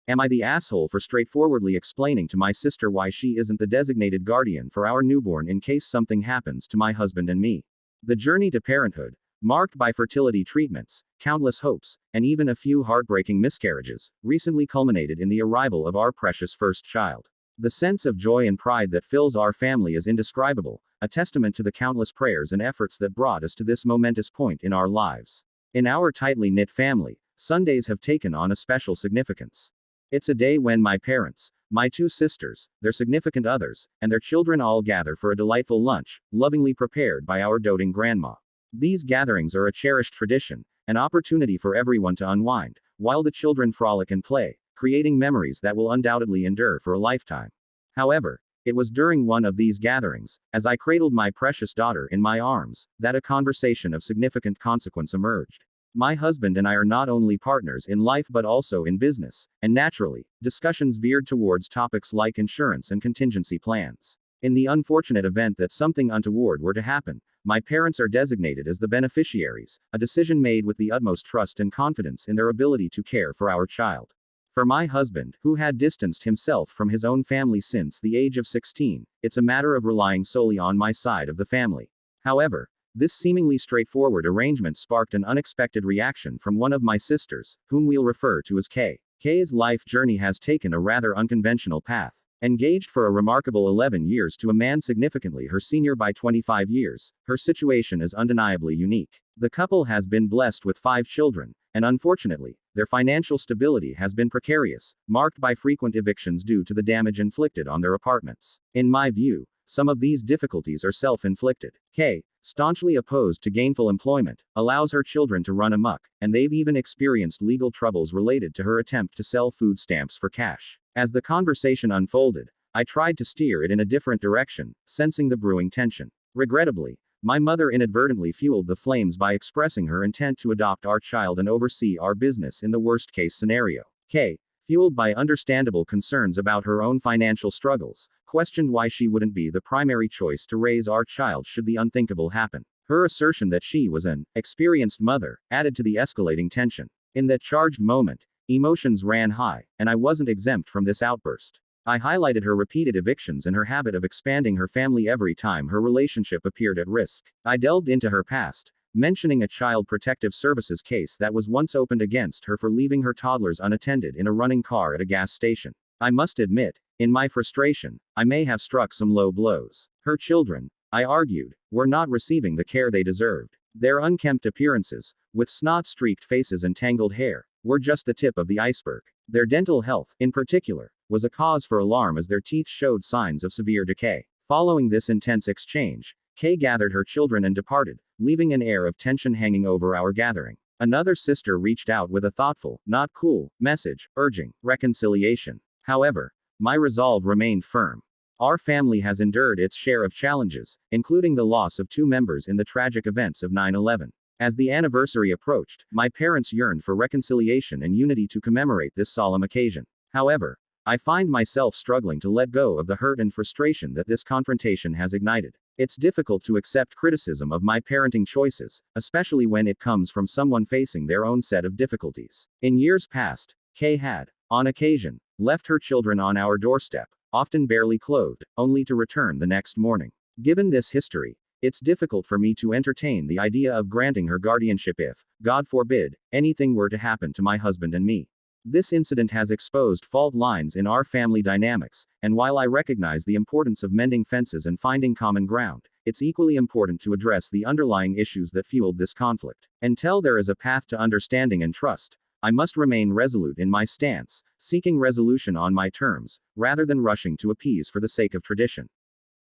Am I the asshole for straightforwardly explaining to my sister why she isn't the designated guardian for our newborn in case something happens to my husband and me? The journey to parenthood, marked by fertility treatments, countless hopes, and even a few heartbreaking miscarriages, recently culminated in the arrival of our precious first child. The sense of joy and pride that fills our family is indescribable, a testament to the countless prayers and efforts that brought us to this momentous point in our lives. In our tightly knit family, Sundays have taken on a special significance. It's a day when my parents, my two sisters, their significant others, and their children all gather for a delightful lunch, lovingly prepared by our doting grandma. These gatherings are a cherished tradition, an opportunity for everyone to unwind, while the children frolic and play, creating memories that will undoubtedly endure for a lifetime. However, it was during one of these gatherings, as I cradled my precious daughter in my arms, that a conversation of significant consequence emerged. My husband and I are not only partners in life but also in business, and naturally, discussions veered towards topics like insurance and contingency plans. In the unfortunate event that something untoward were to happen, my parents are designated as the beneficiaries, a decision made with the utmost trust and confidence in their ability to care for our child. For my husband, who had distanced himself from his own family since the age of 16, it's a matter of relying solely on my side of the family. However, this seemingly straightforward arrangement sparked an unexpected reaction from one of my sisters, whom we'll refer to as Kay. Kay's life journey has taken a rather unconventional path. Engaged for a remarkable 11 years to a man significantly her senior by 25 years, her situation is undeniably unique. The couple has been blessed with 5 children, and unfortunately, their financial stability has been precarious, marked by frequent evictions due to the damage inflicted on their apartments. In my view, some of these difficulties are self-inflicted. Kay, staunchly opposed to gainful employment, allows her children to run amok, and they've even experienced legal troubles related to her attempt to sell food stamps for cash. As the conversation unfolded, I tried to steer it in a different direction, sensing the brewing tension. Regrettably, my mother inadvertently fueled the flames by expressing her intent to adopt our child and oversee our business in the worst-case scenario. Kay, fueled by understandable concerns about her own financial struggles, questioned why she wouldn't be the primary choice to raise our child should the unthinkable happen. Her assertion that she was an experienced mother added to the escalating tension. In that charged moment, emotions ran high, and I wasn't exempt from this outburst. I highlighted her repeated evictions and her habit of expanding her family every time her relationship appeared at risk. I delved into her past, mentioning a child protective services case that was once opened against her for leaving her toddlers unattended in a running car at a gas station. I must admit, in my frustration, I may have struck some low blows. Her children, I argued, were not receiving the care they deserved. Their unkempt appearances, with snot-streaked faces and tangled hair, were just the tip of the iceberg. Their dental health, in particular, was a cause for alarm as their teeth showed signs of severe decay. Following this intense exchange, Kay gathered her children and departed, leaving an air of tension hanging over our gathering. Another sister reached out with a thoughtful, not cool, message, urging reconciliation. However, my resolve remained firm. Our family has endured its share of challenges, including the loss of 2 members in the tragic events of 9/11. As the anniversary approached, my parents yearned for reconciliation and unity to commemorate this solemn occasion. However, I find myself struggling to let go of the hurt and frustration that this confrontation has ignited. It's difficult to accept criticism of my parenting choices, especially when it comes from someone facing their own set of difficulties. In years past, Kay had, on occasion, left her children on our doorstep, often barely clothed, only to return the next morning. Given this history, it's difficult for me to entertain the idea of granting her guardianship if, God forbid, anything were to happen to my husband and me. This incident has exposed fault lines in our family dynamics, and while I recognize the importance of mending fences and finding common ground, it's equally important to address the underlying issues that fueled this conflict. Until there is a path to understanding and trust, I must remain resolute in my stance, seeking resolution on my terms, rather than rushing to appease for the sake of tradition.